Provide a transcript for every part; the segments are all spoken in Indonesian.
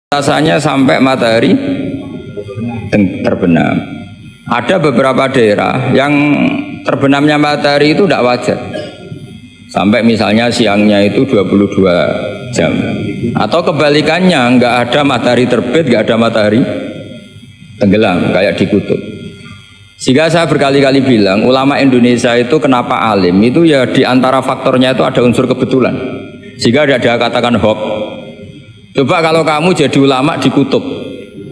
Rasanya sampai matahari terbenam. Ada beberapa daerah yang terbenamnya matahari itu tidak wajar. Sampai misalnya siangnya itu 22 jam. Atau kebalikannya, nggak ada matahari terbit, nggak ada matahari tenggelam, kayak di kutub. Sehingga saya berkali-kali bilang, ulama Indonesia itu kenapa alim, itu ya di antara faktornya itu ada unsur kebetulan. Sehingga dia katakan hoax. Coba kalau kamu jadi ulama di kutub,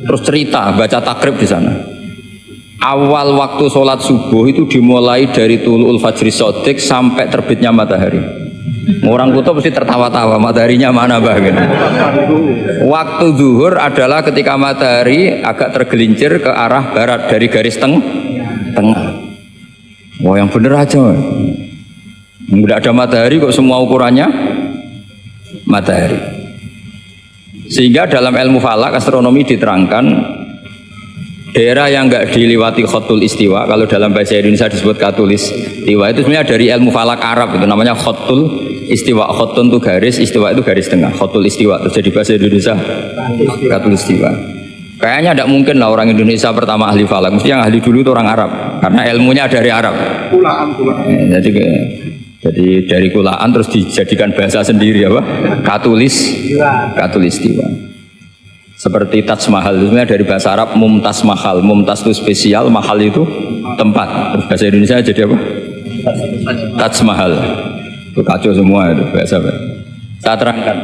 terus cerita, baca takrib di sana. Awal waktu sholat subuh itu dimulai dari Tulu'ul Fajri Shodiq sampai terbitnya matahari. Orang kutub mesti tertawa-tawa, mataharinya mana bah? Gitu. Waktu zuhur adalah ketika matahari agak tergelincir ke arah barat dari garis tengah. Wah, yang bener aja. Nggak ada matahari kok semua ukurannya matahari. Sehingga dalam ilmu falak astronomi diterangkan daerah yang enggak dilewati khotul istiwa, kalau dalam bahasa Indonesia disebut katul istiwa, itu sebenarnya dari ilmu falak Arab, itu namanya khotul istiwa. Khotun itu garis, istiwa itu garis tengah. Khotul istiwa terus jadi bahasa Indonesia katul istiwa. Kayaknya tidak mungkin lah orang Indonesia pertama ahli falak, mesti yang ahli dulu itu orang Arab karena ilmunya dari Arab. Jadi dari kulaan terus dijadikan bahasa sendiri apa? Katulistiwa. Seperti Taj Mahal itu sebenarnya dari bahasa Arab mumtaz mahal. Mumtaz itu spesial, mahal itu tempat. Terus bahasa Indonesia jadi apa? Taj Mahal. Itu kacau semua itu bahasa. Saya terangkan.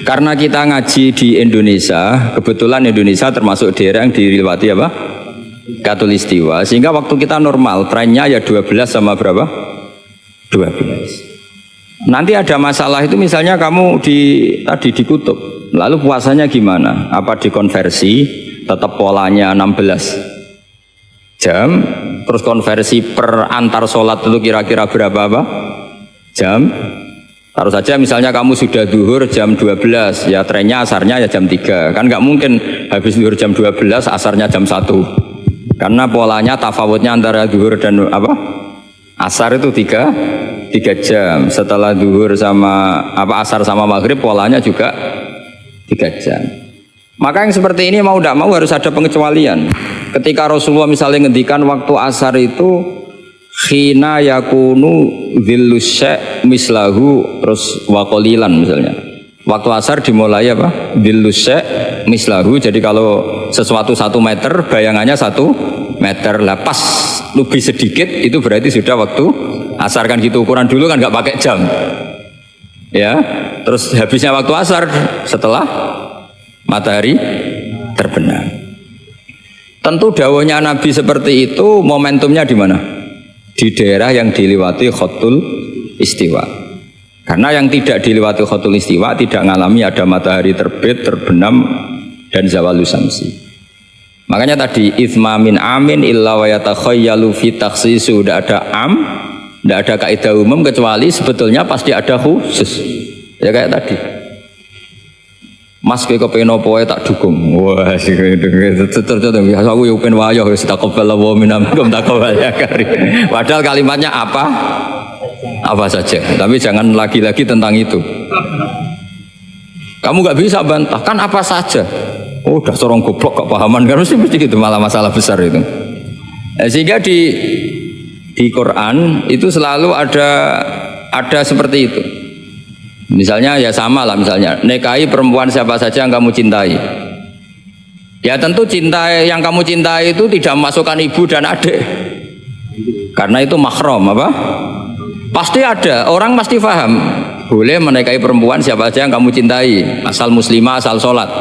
Karena kita ngaji di Indonesia, kebetulan Indonesia termasuk daerah yang dilewati apa? Katulistiwa. Sehingga waktu kita normal, trennya ya 12 sama berapa? 12. Nanti ada masalah itu misalnya kamu tadi di kutub, lalu puasanya gimana? Apa dikonversi, tetap polanya 16 jam, terus konversi per antar sholat itu kira-kira berapa apa? Jam? Taruh saja misalnya kamu sudah zuhur jam 12, ya trennya asarnya ya jam 3. Kan nggak mungkin habis zuhur jam 12, asarnya jam 1. Karena polanya tafawutnya antara zuhur dan apa? Asar itu 3 jam. Setelah zuhur sama asar sama maghrib polanya juga 3 jam. Maka yang seperti ini mau tidak mau harus ada pengecualian. Ketika Rasulullah misalnya ngendikan waktu asar itu khina yakunu dhillus syai' mislahu terus waqalilan misalnya. Waktu asar dimulai apa? Dhillus syai' mislahu. Jadi kalau sesuatu 1 meter bayangannya 1 meter. Lah pas lebih sedikit itu berarti sudah waktu asar, kan gitu ukuran dulu kan nggak pakai jam. Ya. Terus habisnya waktu asar setelah matahari terbenam. Tentu dawuhnya Nabi seperti itu, momentumnya di mana? Di daerah yang dilewati khotul istiwa. Karena yang tidak dilewati khotul istiwa tidak ngalami ada matahari terbit, terbenam dan zawalus samsi. Makanya tadi itsma min amin illa wa yatakhayyalu fi takhsisu, tidak ada tidak ada kaidah umum kecuali sebetulnya pasti ada khusus. Ya kayak tadi. Mas kowe kepen opo wae tak dukung. Wah, terus aku yo pengen wayah wis taqabbal wa minkum taqabbal ya kari. Padahal kalimatnya apa saja. Tapi jangan lagi-lagi tentang itu. Kamu nggak bisa bantah kan apa saja. Oh, udah sorong goblok kok pahaman kan mesti gitu, malah masalah besar itu. Sehingga di Quran itu selalu ada seperti itu. Misalnya ya sama lah, misalnya nikahi perempuan siapa saja yang kamu cintai. Ya tentu cinta yang kamu cintai itu tidak memasukkan ibu dan adik. Karena itu mahram apa? Pasti ada, orang pasti paham. Boleh menikahi perempuan siapa saja yang kamu cintai, asal muslimah, asal sholat.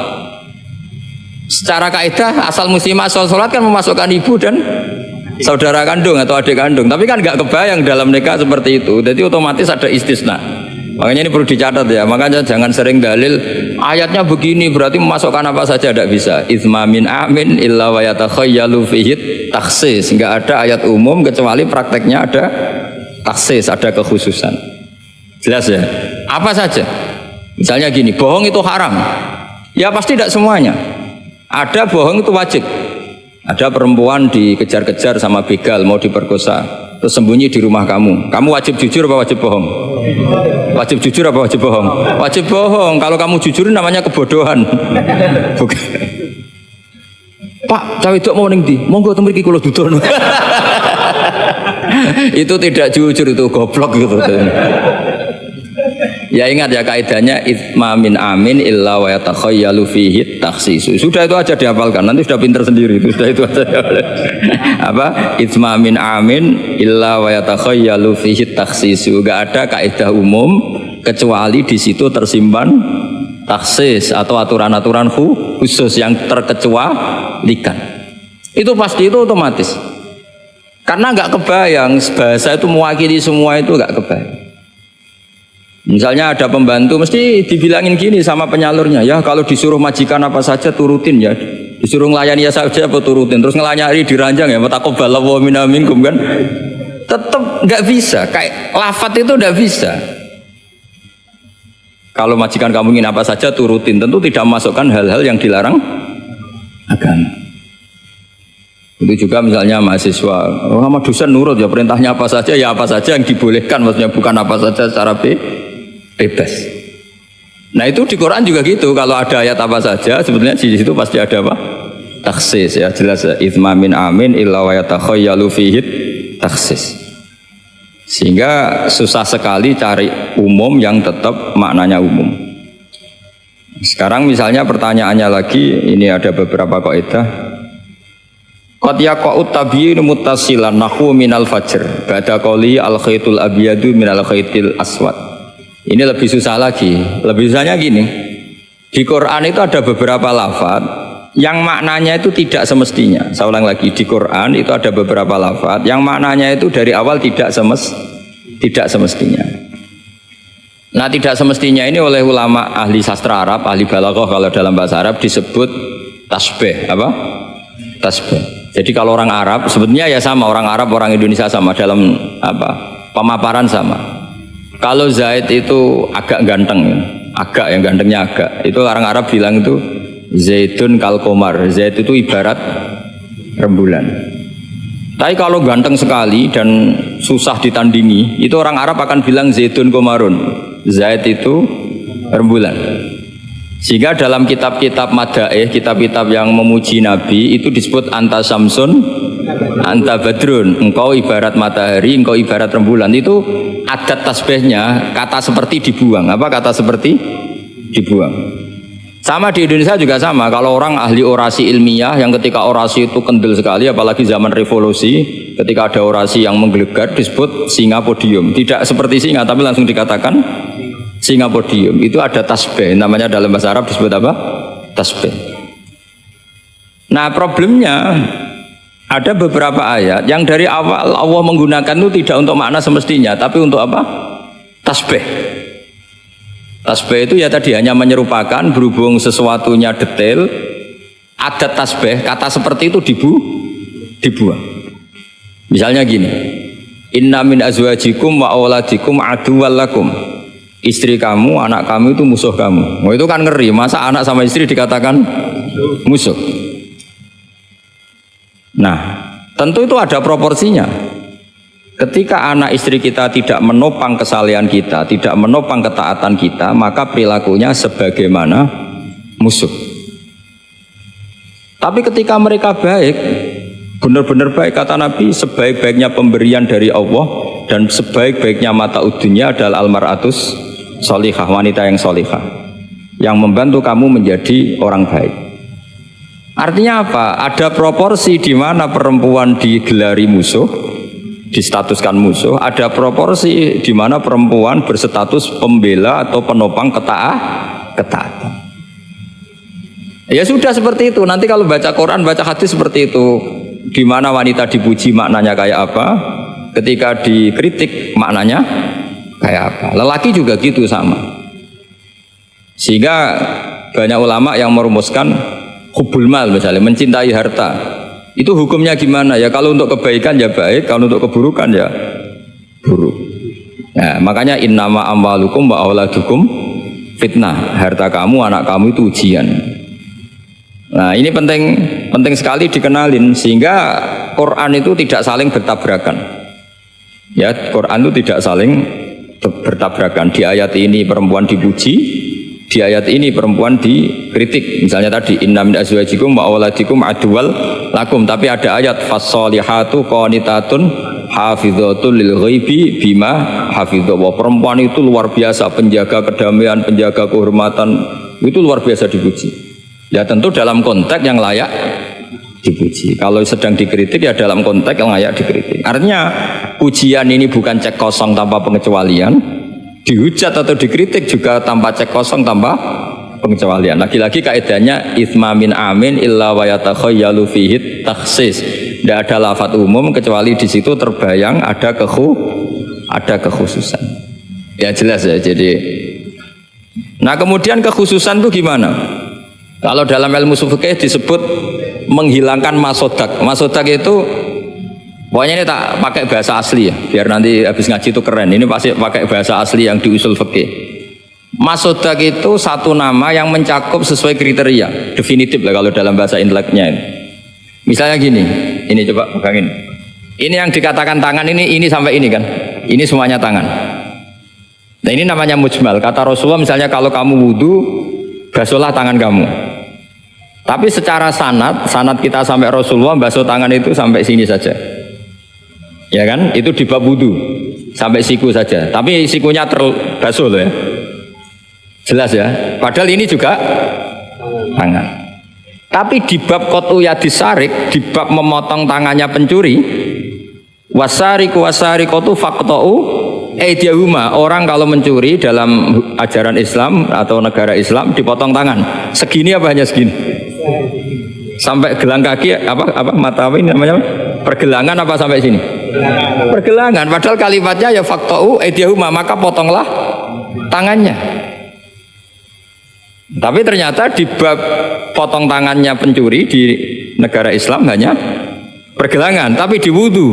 Secara kaidah asal muslimah, asal sholat kan memasukkan ibu dan saudara kandung atau adik kandung. Tapi kan nggak kebayang dalam nikah seperti itu. Jadi otomatis ada istisna. Makanya ini perlu dicatat ya, makanya jangan sering dalil ayatnya begini berarti memasukkan apa saja, tidak bisa. Itsma min amin illa wa yatakhayyalu fihi takhsis. Enggak ada ayat umum kecuali prakteknya ada takhsis, ada kekhususan. Jelas ya? Apa saja? Misalnya gini, bohong itu haram. Ya pasti tidak semuanya. Ada bohong itu wajib. Ada perempuan dikejar-kejar sama begal mau diperkosa. terus sembunyi di rumah kamu. Kamu wajib jujur apa wajib bohong? Wajib jujur apa wajib bohong? Wajib bohong. Kalau kamu jujur namanya kebodohan. Bukan. Pak, cawe itu mau ning ndi? Monggo teng mriki kula dudono. Itu tidak jujur, itu goblok gitu. Ya ingat ya kaidahnya itma min amin illa wa yatakhayyalu fihi takhsis. Sudah itu aja dihafalkan, nanti sudah pinter sendiri itu. Sudah itu aja. Apa? Itma min amin illa wa yatakhayyalu fihi takhsis. Enggak ada kaidah umum kecuali di situ tersimpan taksis atau aturan-aturan khusus yang terkecualikan. Itu pasti, itu otomatis. Karena nggak kebayang bahasa itu mewakili semua, itu nggak kebayang. Misalnya ada pembantu mesti dibilangin gini sama penyalurnya, ya kalau disuruh majikan apa saja turutin ya, disuruh ngelayani ya saja apa turutin, terus ngelayani diranjang ya taqabbalallahu minna minkum kan, tetap nggak bisa, kayak lafat itu nggak bisa. Kalau majikan kamu ingin apa saja turutin, tentu tidak memasukkan hal-hal yang dilarang agama. Itu juga misalnya mahasiswa, sama dosen nurut ya perintahnya apa saja ya apa saja yang dibolehkan, maksudnya bukan apa saja secara bebas. Nah itu di Quran juga gitu, kalau ada ayat apa saja sebetulnya di situ pasti ada apa? Taksis ya, jelas ya. Itsma min amin illa wa yatakhayyalu fihi taksis. Sehingga susah sekali cari umum yang tetap maknanya umum. Sekarang misalnya pertanyaannya lagi, ini ada beberapa kaidah. Qad yaqa'u tabyinu muttasilan nahwu minal fajr ba'da qawli al khaitul abyadu minal khaitil aswad. Ini lebih susah lagi. Lebih susahnya gini. Di Quran itu ada beberapa lafaz yang maknanya itu tidak semestinya. Saya ulang lagi, di Quran itu ada beberapa lafaz yang maknanya itu dari awal tidak semestinya. Nah, tidak semestinya ini oleh ulama ahli sastra Arab, ahli balaghah kalau dalam bahasa Arab disebut tasbih. Apa? Tasbih. Jadi kalau orang Arab sebetulnya ya sama, orang Arab, orang Indonesia sama dalam apa? Pemaparan sama. Kalau Zaid itu agak ganteng, agak yang gantengnya agak. Itu orang Arab bilang itu Zaidun kal qamar. Zaid itu ibarat rembulan. Tapi kalau ganteng sekali dan susah ditandingi, itu orang Arab akan bilang Zaidun qamarun. Zaid itu rembulan. Sehingga dalam kitab-kitab madaih, kitab-kitab yang memuji Nabi itu disebut anta samsun, anta badrun. Engkau ibarat matahari, engkau ibarat rembulan. Itu adat tasbihnya kata seperti dibuang. Apa kata seperti dibuang? Sama di Indonesia juga sama. Kalau orang ahli orasi ilmiah yang ketika orasi itu kendel sekali, apalagi zaman revolusi, ketika ada orasi yang menggelegar disebut singa podium. Tidak seperti singa tapi langsung dikatakan singa podium. Itu ada tasbih, namanya dalam bahasa Arab disebut apa? Tasbih. Nah problemnya ada beberapa ayat yang dari awal Allah menggunakan itu tidak untuk makna semestinya, tapi untuk apa? Tasbih. Tasbih itu ya tadi hanya menyerupakan, berhubung sesuatunya detail, adat tasbih, kata seperti itu dibuang. Misalnya gini, inna min azwajikum wa auladikum aduwwal lakum. Istri kamu, anak kamu itu musuh kamu. Oh, itu kan ngeri, masa anak sama istri dikatakan musuh? Nah, tentu itu ada proporsinya. Ketika anak istri kita tidak menopang kesalehan kita, tidak menopang ketaatan kita, maka perilakunya sebagaimana musuh. Tapi ketika mereka baik, benar-benar baik, kata Nabi, sebaik-baiknya pemberian dari Allah dan sebaik-baiknya mata udunya adalah almaratus solihah, wanita yang solihah, yang membantu kamu menjadi orang baik. Artinya apa? Ada proporsi di mana perempuan digelari musuh, distatuskan musuh. Ada proporsi di mana perempuan berstatus pembela atau penopang ketaatan. Ya sudah seperti itu. Nanti kalau baca Quran, baca hadis seperti itu. Di mana wanita dipuji maknanya kayak apa? Ketika dikritik maknanya kayak apa? Lelaki juga gitu sama. Sehingga banyak ulama yang merumuskan hubbul mal misalnya, mencintai harta. Itu hukumnya gimana? Ya kalau untuk kebaikan ya baik, kalau untuk keburukan ya buruk. Nah, makanya innama amwalukum wa auladukum fitnah. Harta kamu, anak kamu itu ujian. Nah, ini penting sekali dikenalin sehingga Quran itu tidak saling bertabrakan. Ya, Quran itu tidak saling bertabrakan. Di ayat ini perempuan dipuji, di ayat ini perempuan dikritik. Misalnya tadi inna min azwajikum wa auladikum aduwal lakum, tapi ada ayat fassolihatu qanitatun hafidhatul lil ghaibi bima hafidha. Perempuan itu luar biasa, penjaga kedamaian, penjaga kehormatan, itu luar biasa dipuji. Ya tentu dalam konteks yang layak dipuji. Kalau sedang dikritik ya dalam konteks yang layak dikritik. Artinya pujian ini bukan cek kosong tanpa pengecualian, dihujat atau dikritik juga tanpa cek kosong tanpa pengecualian. Lagi-lagi kaidahnya itsma min amin illa wa yatakhayyalu fihi takhsis. Tidak ada lafaz umum kecuali di situ terbayang ada kekhususan. Ya jelas ya. Jadi nah kemudian kekhususan itu gimana? Kalau dalam ilmu fikih disebut menghilangkan masodak. Masodak itu pokoknya ini tak pakai bahasa asli ya, biar nanti habis ngaji itu keren. Ini pasti pakai bahasa asli yang di usul fikih. Masodak itu satu nama yang mencakup sesuai kriteria definitif lah kalau dalam bahasa inteleknya. Misalnya gini, ini coba pegangin. Ini yang dikatakan tangan ini sampai ini kan, ini semuanya tangan. Nah ini namanya mujmal. Kata Rasulullah misalnya kalau kamu wudu, basuhlah tangan kamu. Tapi secara sanad kita sampai Rasulullah basuh tangan itu sampai sini saja. Ya kan? Itu di bab wudu sampai siku saja. Tapi sikunya terbasuh loh ya. Jelas ya. Padahal ini juga tangan. Tapi di bab qat'u yadis sarik, di bab memotong tangannya pencuri, wasariqu wasariqatu faqta'u aydiyahuma. Orang kalau mencuri dalam ajaran Islam atau negara Islam dipotong tangan. Segini apa hanya segini? Sampai gelang kaki apa mata apa ini namanya? Pergelangan apa sampai sini? Pergelangan. Padahal kalimatnya ya faqta'u aydiyahuma, maka potonglah tangannya. Tapi ternyata di bab potong tangannya pencuri di negara Islam hanya pergelangan, tapi di wudu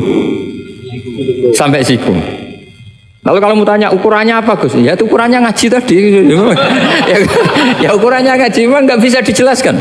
sampai siku. Lalu kalau mau tanya ukurannya apa Gus? Ya itu ukurannya ngaji tadi. Ya ukurannya ngaji memang nggak bisa dijelaskan.